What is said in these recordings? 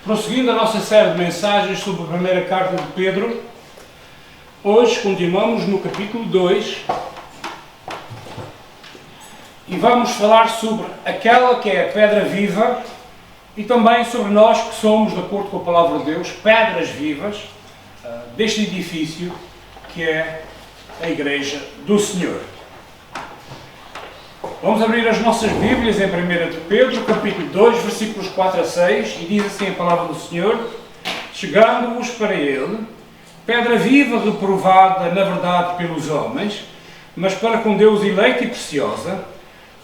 Prosseguindo a nossa série de mensagens sobre a primeira carta de Pedro, hoje continuamos no capítulo 2 e vamos falar sobre aquela que é a pedra viva e também sobre nós que somos, de acordo com a palavra de Deus, pedras vivas deste edifício que é a Igreja do Senhor. Vamos abrir as nossas Bíblias em 1 de Pedro, capítulo 2, versículos 4 a 6, e diz assim a palavra do Senhor: chegando-vos para ele, pedra viva reprovada na verdade pelos homens, mas para com Deus eleita e preciosa,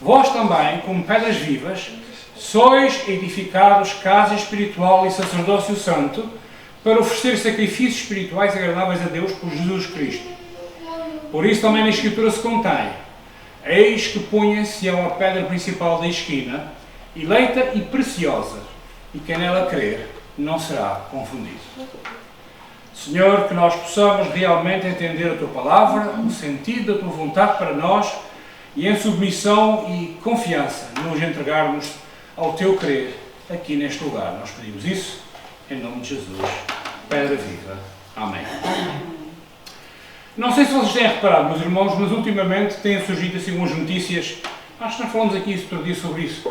vós também, como pedras vivas, sois edificados casa espiritual e sacerdócio santo, para oferecer sacrifícios espirituais agradáveis a Deus por Jesus Cristo. Por isso também na Escritura se contém: eis que põe em Sião a pedra principal da esquina, eleita e preciosa, e quem nela crer não será confundido. Senhor, que nós possamos realmente entender a Tua Palavra, o sentido da Tua vontade para nós, e em submissão e confiança nos entregarmos ao Teu querer aqui neste lugar. Nós pedimos isso em nome de Jesus, pedra viva. Amém. Não sei se vocês têm reparado, meus irmãos, mas ultimamente têm surgido assim algumas notícias. Acho que nós falamos aqui outro dia sobre isso.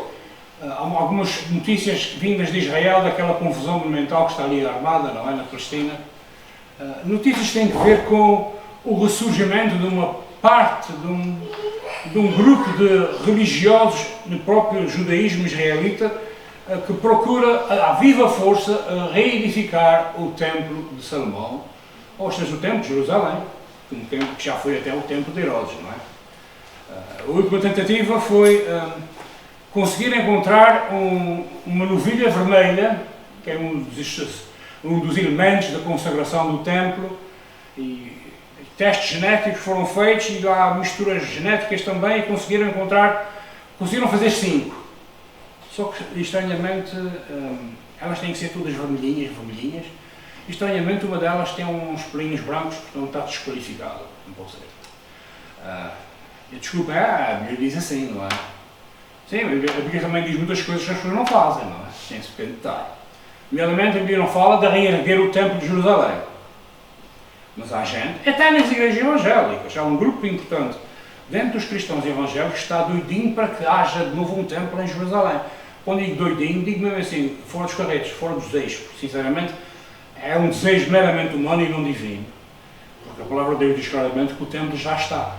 Há algumas notícias vindas de Israel, daquela confusão monumental que está ali armada, não é, na Palestina. Notícias que têm a ver com o ressurgimento de uma parte, de um grupo de religiosos no próprio judaísmo israelita que procura, à viva força, reedificar o Templo de Salomão, ou seja, o Templo de Jerusalém, um templo que já foi até o Templo de Herodes, não é? A última tentativa foi conseguir encontrar uma novilha vermelha, que é um dos elementos da consagração do templo, e testes genéticos foram feitos e há misturas genéticas também, e conseguiram fazer 5. Só que, estranhamente, elas têm que ser todas vermelhinhas. Estranhamente, uma delas tem uns pelinhos brancos, portanto está desqualificada, não pode ser. Desculpa, a Bíblia diz assim, não é? Sim, a Bíblia também diz muitas coisas que as pessoas não fazem, não é? Tem esse pequeno detalhe. Nomeadamente, a Bíblia não fala de reerguer o Templo de Jerusalém. Mas há gente, até nas igrejas evangélicas, há um grupo importante dentro dos cristãos evangélicos que está doidinho para que haja de novo um templo em Jerusalém. Quando digo doidinho, digo mesmo assim, fora dos carretos, fora dos eixos, porque sinceramente é um desejo meramente humano e não divino. Porque a palavra de Deus diz claramente que o templo já está.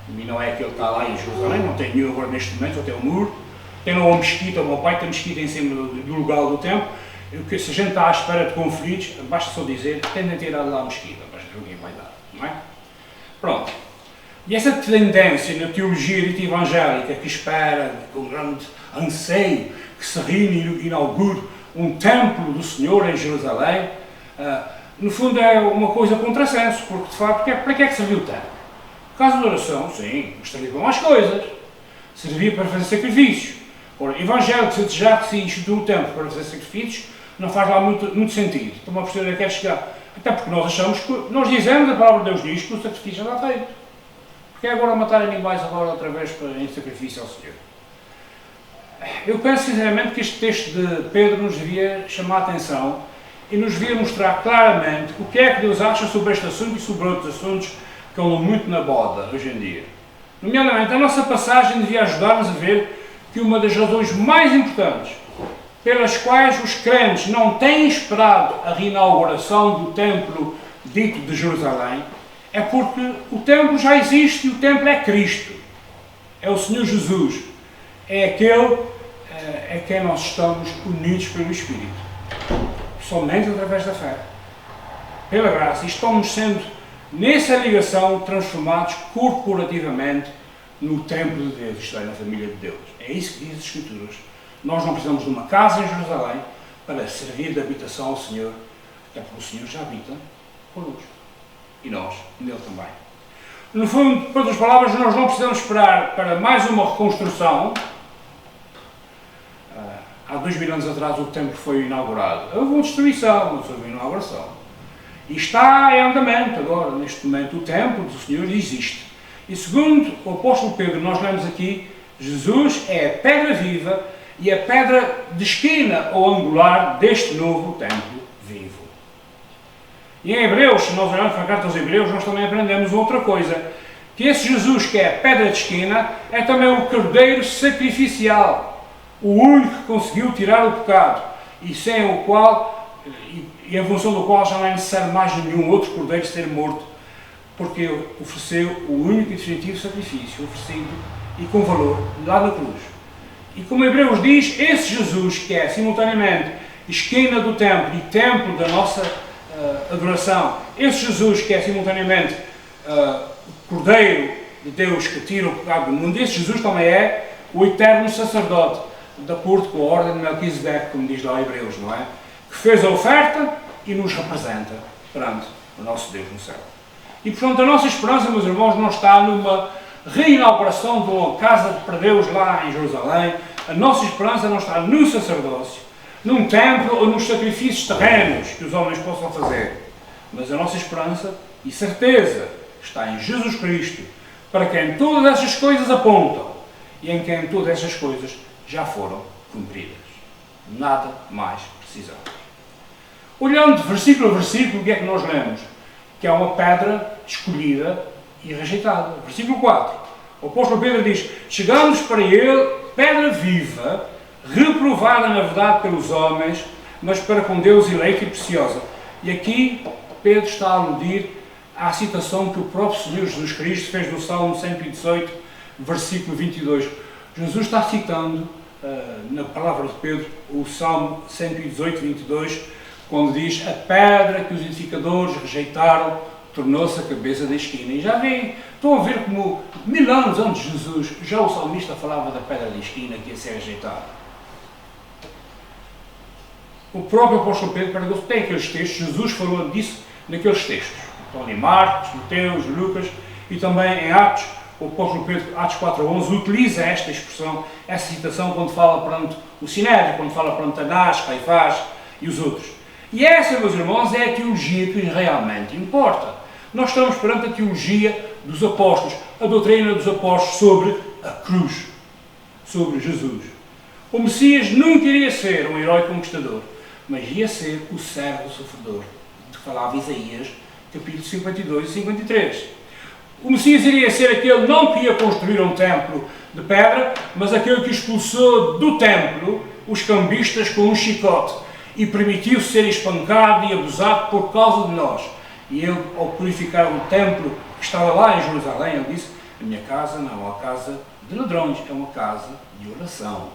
E não é que ele está lá em Jerusalém, não tem nenhum agora neste momento, só tem um muro. Tem lá uma mesquita, uma baita mesquita em cima do lugar do templo. E se a gente está à espera de conflitos, basta só dizer que tem de tirar lá a mesquita, para ver o que vai dar, não é? Pronto. E essa tendência na teologia dita evangélica que espera, com grande anseio, que se inaugure um templo do Senhor em Jerusalém, no fundo é uma coisa contrassenso, porque de facto, para que é que serviu o templo? Por causa da oração, sim, mas servia para mais coisas. Servia para fazer sacrifícios. Ora, evangélico, se desejar que se institui o templo para fazer sacrifícios, não faz lá muito sentido. Então uma pessoa quer chegar. Até porque nós achamos que, nós dizemos, a palavra de Deus diz que o sacrifício já está feito. Porque é agora matar animais agora outra vez em sacrifício ao Senhor. Eu penso sinceramente que este texto de Pedro nos devia chamar a atenção e nos devia mostrar claramente o que é que Deus acha sobre este assunto e sobre outros assuntos que andam muito na moda hoje em dia. Nomeadamente, a nossa passagem devia ajudar-nos a ver que uma das razões mais importantes pelas quais os crentes não têm esperado a reinauguração do templo dito de Jerusalém é porque o templo já existe e o templo é Cristo. É o Senhor Jesus. É quem nós estamos unidos pelo Espírito. Somente através da fé. Pela graça. E estamos sendo, nessa ligação, transformados corporativamente no templo de Deus, isto é, na família de Deus. É isso que diz as Escrituras. Nós não precisamos de uma casa em Jerusalém para servir de habitação ao Senhor, até porque o Senhor já habita connosco. E nós, nele também. No fundo, por outras palavras, nós não precisamos esperar para mais uma reconstrução. Há 2000 anos atrás o templo foi inaugurado. Houve uma destruição, não houve uma inauguração. E está em andamento agora, neste momento, o templo do Senhor existe. E segundo o apóstolo Pedro, nós lemos aqui, Jesus é a pedra viva, e a pedra de esquina ou angular deste novo templo vivo. E em Hebreus, se nós olharmos para a carta aos Hebreus, nós também aprendemos outra coisa, que esse Jesus que é a pedra de esquina é também o cordeiro sacrificial, o único que conseguiu tirar o pecado, e sem o qual, e em função do qual já não é necessário mais nenhum outro cordeiro ser morto, porque ofereceu o único e definitivo sacrifício oferecido e com valor lá na cruz. E como Hebreus diz, esse Jesus que é simultaneamente esquina do templo e templo da nossa adoração, esse Jesus que é simultaneamente Cordeiro de Deus que tira o pecado do mundo, esse Jesus também é o eterno sacerdote, de acordo com a ordem de Melquisedeque, como diz lá Hebreus, não é? Que fez a oferta e nos representa perante o nosso Deus no céu. E portanto a nossa esperança, meus irmãos, não está numa reinauguração de uma casa para Deus lá em Jerusalém. A nossa esperança não está no sacerdócio, num templo ou nos sacrifícios terrenos que os homens possam fazer. Mas a nossa esperança e certeza está em Jesus Cristo, para quem todas essas coisas apontam e em quem todas essas coisas já foram cumpridas. Nada mais precisamos. Olhando versículo a versículo, o que é que nós lemos? Que é uma pedra escolhida e rejeitada. Versículo 4. O apóstolo Pedro diz: chegamos para ele, pedra viva, reprovada na verdade pelos homens, mas para com Deus eleita e preciosa. E aqui Pedro está a aludir à citação que o próprio Senhor Jesus Cristo fez no Salmo 118, versículo 22. Jesus está citando, na palavra de Pedro, o Salmo 118, 22, quando diz: a pedra que os edificadores rejeitaram tornou-se a cabeça da esquina. E já vem, estão a ver como 1000 anos antes de Jesus, já o salmista falava da pedra da esquina que ia ser rejeitada. O próprio apóstolo Pedro tem aqueles textos, Jesus falou disso naqueles textos. Estão em Marcos, Mateus, Lucas e também em Atos. O apóstolo Pedro, Atos 4:11, utiliza esta expressão, essa citação, quando fala perante o Sinédrio, quando fala perante Anás, Caifás e os outros. E essa, meus irmãos, é a teologia que realmente importa. Nós estamos perante a teologia dos apóstolos, a doutrina dos apóstolos sobre a cruz, sobre Jesus. O Messias nunca iria ser um herói conquistador, mas ia ser o servo sofredor, de que falava Isaías, capítulo 52 e 53. O Messias iria ser aquele não que ia construir um templo de pedra, mas aquele que expulsou do templo os cambistas com um chicote e permitiu ser espancado e abusado por causa de nós. E ele, ao purificar o templo que estava lá em Jerusalém, ele disse: a minha casa não é uma casa de ladrões, é uma casa de oração.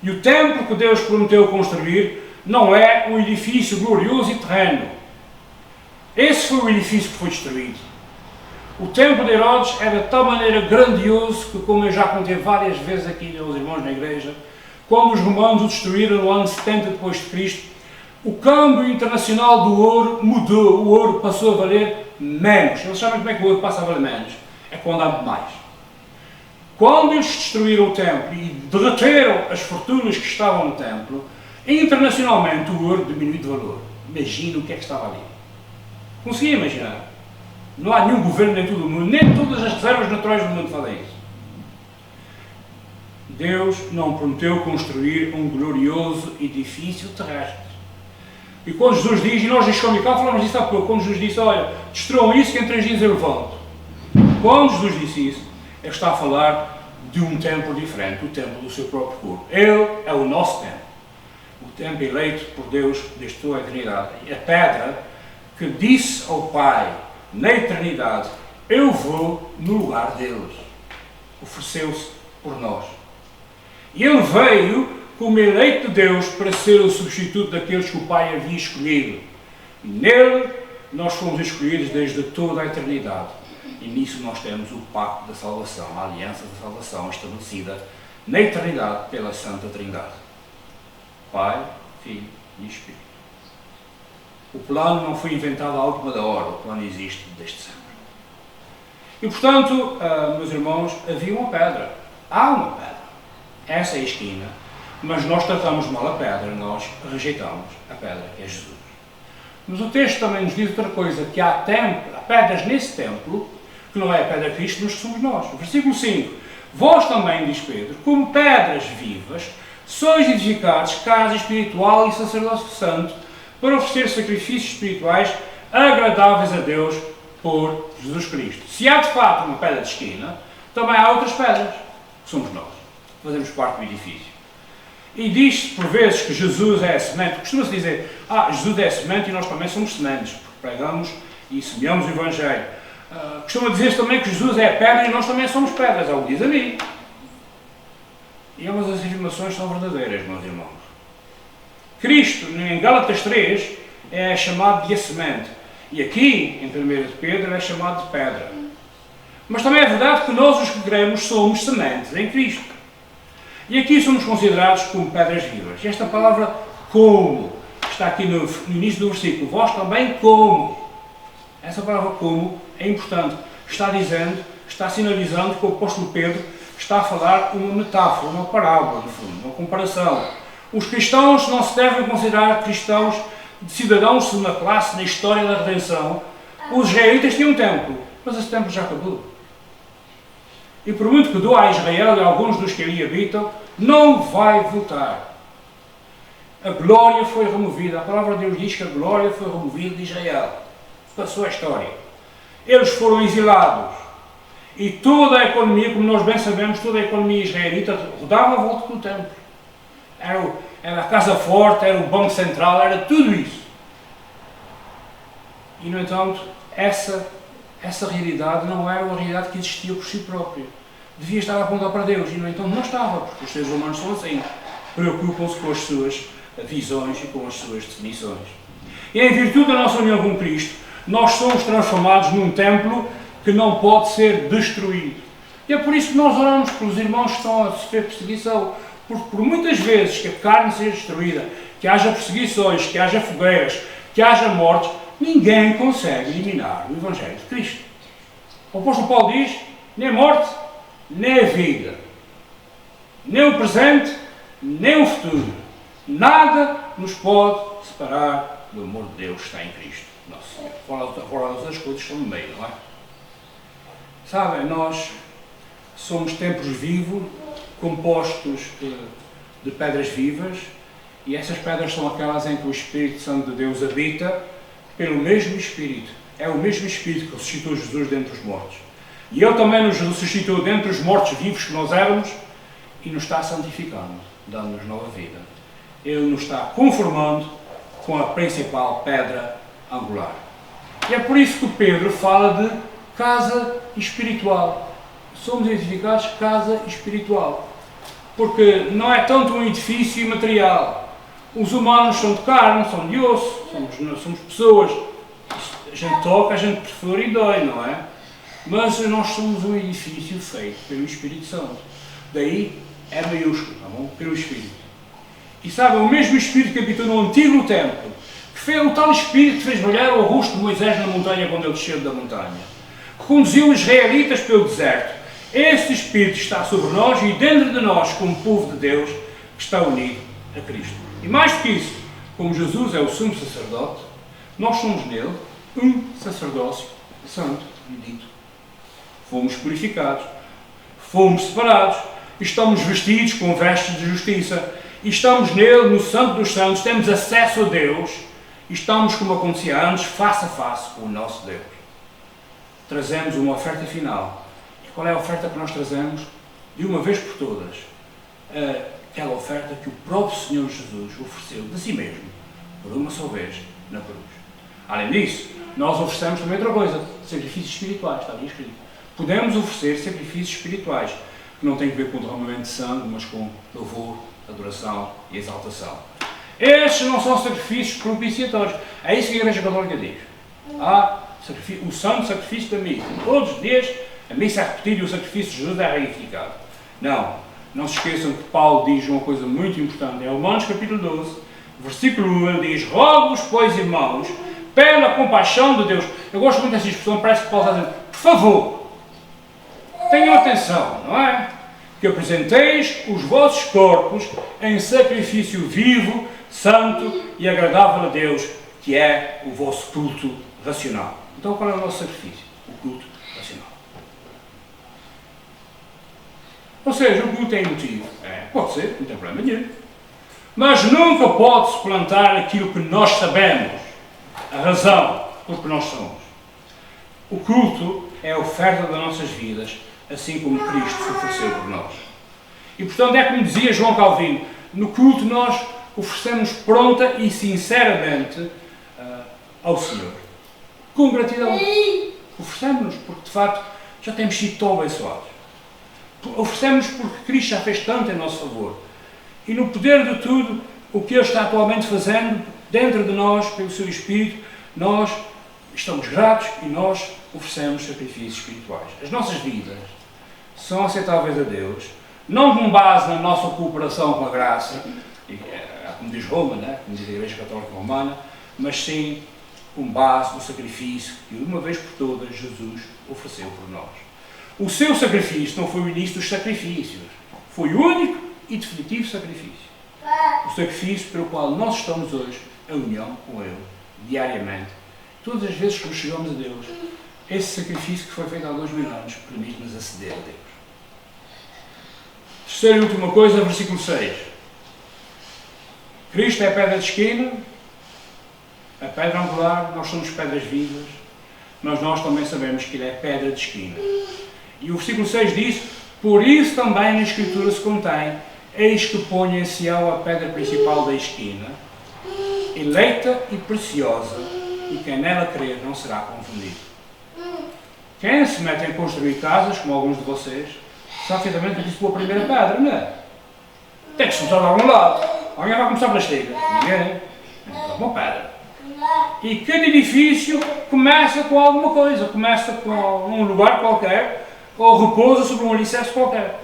E o templo que Deus prometeu construir não é um edifício glorioso e terreno. Esse foi o edifício que foi destruído. O templo de Herodes era de tal maneira grandioso que, como eu já contei várias vezes aqui aos irmãos na igreja, quando os romanos o destruíram no ano 70 depois de Cristo, o câmbio internacional do ouro mudou, o ouro passou a valer menos. Eles sabem como é que o ouro passa a valer menos? É quando há mais. Quando eles destruíram o templo e derreteram as fortunas que estavam no templo, internacionalmente o ouro diminuiu de valor. Imagina o que é que estava ali. Conseguia imaginar? Não há nenhum governo nem todo o mundo, nem todas as reservas naturais do mundo fazem isso. Deus não prometeu construir um glorioso edifício terrestre. E quando Jesus diz, e nós em cá falamos disso há pouco, quando Jesus disse: olha, destruam isso que em 3 dias eu levanto. Quando Jesus disse isso, ele está a falar de um templo diferente, o templo do seu próprio corpo. Ele é o nosso templo. O templo eleito por Deus desde toda a eternidade. A pedra que disse ao Pai, na eternidade: eu vou no lugar deles. Ofereceu-se por nós. E ele veio como eleito de Deus para ser o substituto daqueles que o Pai havia escolhido. E nele nós fomos escolhidos desde toda a eternidade. E nisso nós temos o pacto da salvação, a aliança da salvação estabelecida na eternidade pela Santa Trindade. Pai, Filho e Espírito. O plano não foi inventado à última da hora, o plano existe desde sempre. E portanto, meus irmãos, havia uma pedra. Há uma pedra. Essa é a esquina. Mas nós tratamos mal a pedra, nós rejeitamos a pedra, que é Jesus. Mas o texto também nos diz outra coisa, que há pedras nesse templo, que não é a pedra de Cristo, mas que somos nós. Versículo 5. vós também, diz Pedro, como pedras vivas, sois edificados casa espiritual e sacerdócio santo, para oferecer sacrifícios espirituais agradáveis a Deus por Jesus Cristo. Se há de facto uma pedra de esquina, também há outras pedras, que somos nós, fazemos parte do edifício. E diz-se por vezes que Jesus é a semente, costuma-se dizer, Jesus é a semente e nós também somos sementes, porque pregamos e semeamos o Evangelho. Costuma dizer-se também que Jesus é a pedra e nós também somos pedras, algo diz a mim. E ambas as afirmações são verdadeiras, meus irmãos. Cristo, em Gálatas 3, é chamado de a semente. E aqui, em 1 de Pedro, é chamado de pedra. Mas também é verdade que nós, os que cremos, somos sementes em Cristo. E aqui somos considerados como pedras vivas. E esta palavra como, está aqui no início do versículo, vós também como. Essa palavra como é importante. Está sinalizando que o apóstolo Pedro está a falar uma metáfora, uma parábola, no fundo, uma comparação. Os cristãos não se devem considerar cristãos de cidadãos de segunda classe na história da redenção. Os israelitas tinham um templo, mas esse templo já acabou. E por muito que doa a Israel e a alguns dos que ali habitam, não vai voltar. A glória foi removida. A palavra de Deus diz que a glória foi removida de Israel. Passou a história. Eles foram exilados. E toda a economia, como nós bem sabemos, toda a economia israelita rodava à volta do templo. Era a casa forte, era o banco central, era tudo isso. E, no entanto, essa realidade não era uma realidade que existia por si própria. Devia estar a apontar para Deus, e, no entanto, não estava, porque os seres humanos são assim. Preocupam-se com as suas visões e com as suas definições. E, em virtude da nossa união com Cristo, nós somos transformados num templo que não pode ser destruído. E é por isso que nós oramos pelos irmãos que estão a sofrer perseguição, porque por muitas vezes que a carne seja destruída, que haja perseguições, que haja fogueiras, que haja mortes, ninguém consegue eliminar o Evangelho de Cristo. O apóstolo Paulo diz, nem a morte, nem a vida, nem o presente, nem o futuro, nada nos pode separar do amor de Deus que está em Cristo, nosso Senhor. Fora das outras coisas estão no meio, não é? Sabem, nós somos templos vivos, compostos de pedras vivas, e essas pedras são aquelas em que o Espírito Santo de Deus habita pelo mesmo Espírito. É o mesmo Espírito que ressuscitou Jesus dentre os mortos. E Ele também nos ressuscitou dentre os mortos vivos que nós éramos e nos está santificando, dando-nos nova vida. Ele nos está conformando com a principal pedra angular. E é por isso que Pedro fala de casa espiritual. Somos edificados casa espiritual. Porque não é tanto um edifício imaterial. Os humanos são de carne, são de osso, somos pessoas. A gente toca, a gente prefere e dói, não é? Mas nós somos um edifício feito pelo Espírito Santo. Daí é maiúsculo, tá bom? Pelo Espírito. E sabe, o mesmo Espírito que habitou no antigo templo, que fez o tal Espírito que fez brilhar o rosto de Moisés na montanha quando ele desceu da montanha, que conduziu os israelitas pelo deserto. Esse Espírito está sobre nós e dentro de nós, como povo de Deus, que está unido a Cristo. E mais do que isso, como Jesus é o sumo sacerdote, nós somos nele um sacerdócio santo, bendito. Fomos purificados, fomos separados, estamos vestidos com vestes de justiça, e estamos nele, no Santo dos Santos, temos acesso a Deus, e estamos, como acontecia antes, face a face com o nosso Deus. Trazemos uma oferta final. E qual é a oferta que nós trazemos? De uma vez por todas, aquela oferta que o próprio Senhor Jesus ofereceu de si mesmo, por uma só vez, na cruz. Além disso, nós oferecemos também outra coisa, sacrifícios espirituais, está ali escrito. Podemos oferecer sacrifícios espirituais, que não têm a ver com o derramamento de sangue, mas com louvor, adoração e exaltação. Estes não são sacrifícios propiciatórios. É isso que a Igreja Católica diz. O santo sacrifício da missa. Todos os dias a missa é repetida e o sacrifício de Jesus é reificado. Não se esqueçam que Paulo diz uma coisa muito importante. Em Romanos capítulo 12, versículo 1, ele diz: rogo-vos, pois, irmãos, pela compaixão de Deus. Eu gosto muito dessa expressão, parece que Paulo está dizendo, por favor, tenham atenção, não é? Que apresenteis os vossos corpos em sacrifício vivo, santo e agradável a Deus, que é o vosso culto racional. Então qual é o nosso sacrifício? O culto racional. Ou seja, o culto é emotivo. Pode ser, não tem problema nenhum. Mas nunca pode suplantar aquilo que nós sabemos, a razão por que nós somos. O culto é a oferta das nossas vidas, assim como Cristo se ofereceu por nós. E portanto é como dizia João Calvino, no culto nós oferecemos pronta e sinceramente ao Senhor. Com gratidão. Oferecemos-nos porque de facto já temos sido tão abençoados. Oferecemos porque Cristo já fez tanto em nosso favor. E no poder de tudo, o que Ele está atualmente fazendo dentro de nós, pelo seu Espírito, nós estamos gratos e nós oferecemos sacrifícios espirituais. As nossas vidas são aceitáveis a Deus, não com base na nossa cooperação com a graça, como diz Roma, né? Como diz a Igreja Católica Romana, mas sim com base no sacrifício que, de uma vez por todas, Jesus ofereceu por nós. O seu sacrifício não foi o início dos sacrifícios, foi o único e definitivo sacrifício. O sacrifício pelo qual nós estamos hoje em união com Ele, diariamente. Todas as vezes que nos chegamos a Deus, esse sacrifício que foi feito há 2000 anos permite-nos aceder a Deus. Terceira e última coisa, versículo 6. Cristo é a pedra de esquina, a pedra angular, nós somos pedras vivas, mas nós também sabemos que Ele é pedra de esquina. E o versículo 6 diz, por isso também na Escritura se contém, eis que põe em Sião a pedra principal da esquina, eleita e preciosa, e quem nela crer não será confundido. Quem se mete em construir casas, como alguns de vocês, sabe perfeitamente que disse pôr a primeira pedra, não é? Tem que se começar de algum lado. Alguém vai começar pela estiga? Ninguém. Então, uma pedra. E cada edifício começa com alguma coisa. Começa com um lugar qualquer, ou repousa sobre um alicerce qualquer.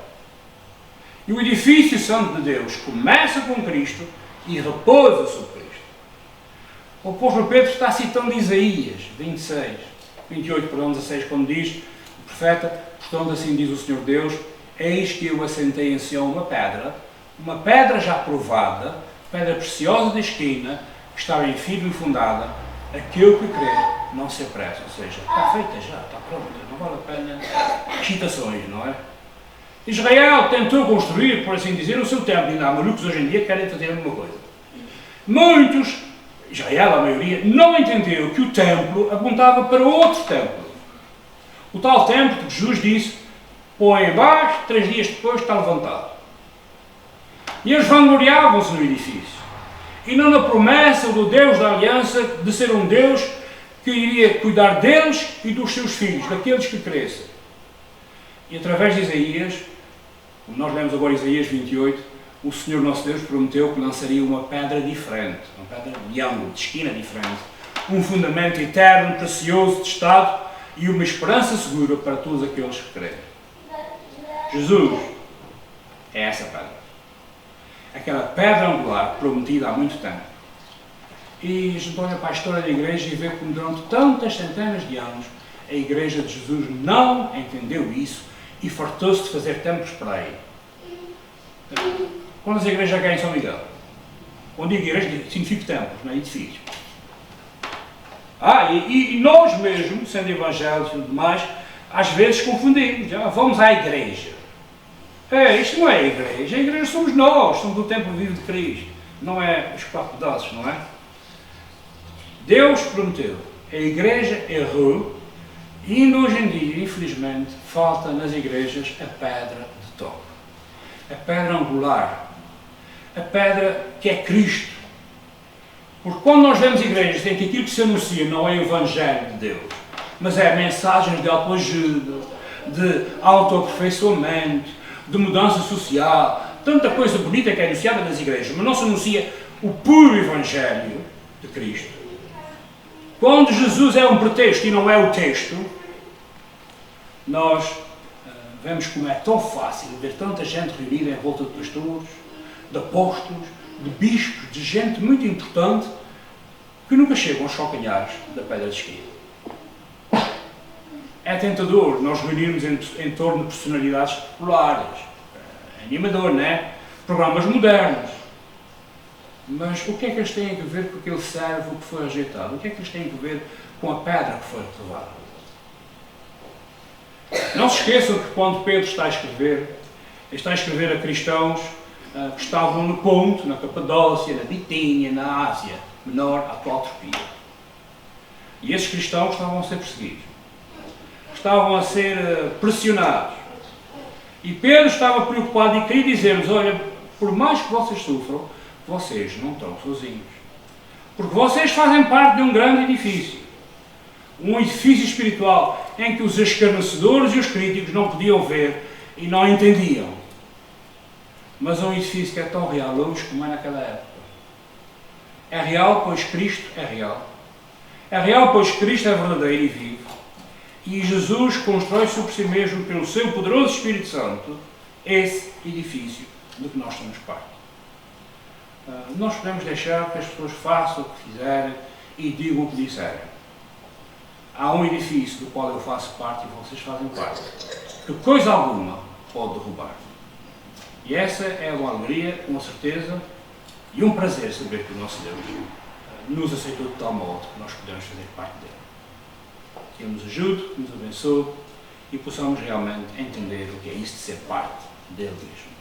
E o edifício santo de Deus começa com Cristo e repousa sobre Cristo. O apóstolo Pedro está citando Isaías 16, quando diz, o profeta, portanto assim diz o Senhor Deus, eis que eu assentei em Sião uma pedra já provada, pedra preciosa da esquina, que está bem firme e fundada, aquele que crer não se apressa. Ou seja, está feita já, está pronta, não vale a pena excitações, não é? Israel tentou construir, por assim dizer, o seu templo, e ainda há malucos hoje em dia que querem fazer a mesma coisa. Muitos, Israel, a maioria, não entendeu que o templo apontava para outro templo. O tal templo que Jesus disse, põe embaixo, 3 dias depois está levantado. E eles vangloriavam-se no edifício. E não na promessa do Deus da aliança de ser um Deus que iria cuidar deles e dos seus filhos, daqueles que crescem. E através de Isaías, como nós lemos agora Isaías 28, o Senhor nosso Deus prometeu que lançaria uma pedra diferente, uma pedra de ângulo, de esquina diferente, um fundamento eterno, precioso, testado e uma esperança segura para todos aqueles que creem. Jesus é essa pedra. Aquela pedra angular prometida há muito tempo. E a gente olha para a história da igreja e vê como durante tantas centenas de anos a igreja de Jesus não entendeu isso e fartou-se de fazer templos para ele. Quando as igrejas cá em São Miguel, quando digo igreja, significa templos, não é edifício. E nós mesmo, sendo evangélicos e tudo mais, às vezes confundimos. Vamos à igreja. Isto não é a igreja somos nós, somos o templo vivo de Cristo, não é os 4 pedaços, não é? Deus prometeu, a igreja errou, e ainda hoje em dia, infelizmente, falta nas igrejas a pedra de toque, a pedra angular, a pedra que é Cristo. Porque quando nós vemos igrejas em que aquilo que se anuncia não é o Evangelho de Deus, mas é mensagens de autoajuda, de autoaperfeiçoamento, de mudança social, tanta coisa bonita que é anunciada nas igrejas, mas não se anuncia o puro Evangelho de Cristo. Quando Jesus é um pretexto e não é o texto, nós vemos como é tão fácil ver tanta gente reunida em volta de pastores, de apóstolos, de bispos, de gente muito importante, que nunca chegam aos calcanhares da pedra de esquina. É tentador nós reunirmos em torno de personalidades populares, animador, não é? Programas modernos. Mas o que é que eles têm a ver com aquele servo que foi rejeitado? O que é que eles têm a ver com a pedra que foi levada? Não se esqueçam que quando Pedro está a escrever, Ele está a escrever a cristãos que estavam no Ponto, na Capadócia, na Bitínia, na Ásia Menor, a atual Turquia. E esses cristãos estavam a ser perseguidos. Estavam a ser pressionados. E Pedro estava preocupado e queria dizer-lhes, olha, por mais que vocês sofram, vocês não estão sozinhos. Porque vocês fazem parte de um grande edifício. Um edifício espiritual em que os escarnecedores e os críticos não podiam ver e não entendiam. Mas é um edifício que é tão real hoje como é naquela época. É real, pois Cristo é real. É real, pois Cristo é verdadeiro e vivo. E Jesus constrói sobre si mesmo, pelo seu poderoso Espírito Santo, esse edifício do que nós somos parte. Nós podemos deixar que as pessoas façam o que fizerem e digam o que disserem. Há um edifício do qual eu faço parte e vocês fazem parte, que coisa alguma pode derrubar. E essa é uma alegria, uma certeza e um prazer saber que o nosso Deus nos aceitou de tal modo que nós podemos fazer parte dele. Que Ele nos ajude, que nos abençoe e possamos realmente entender o que é isso de ser parte dele mesmo.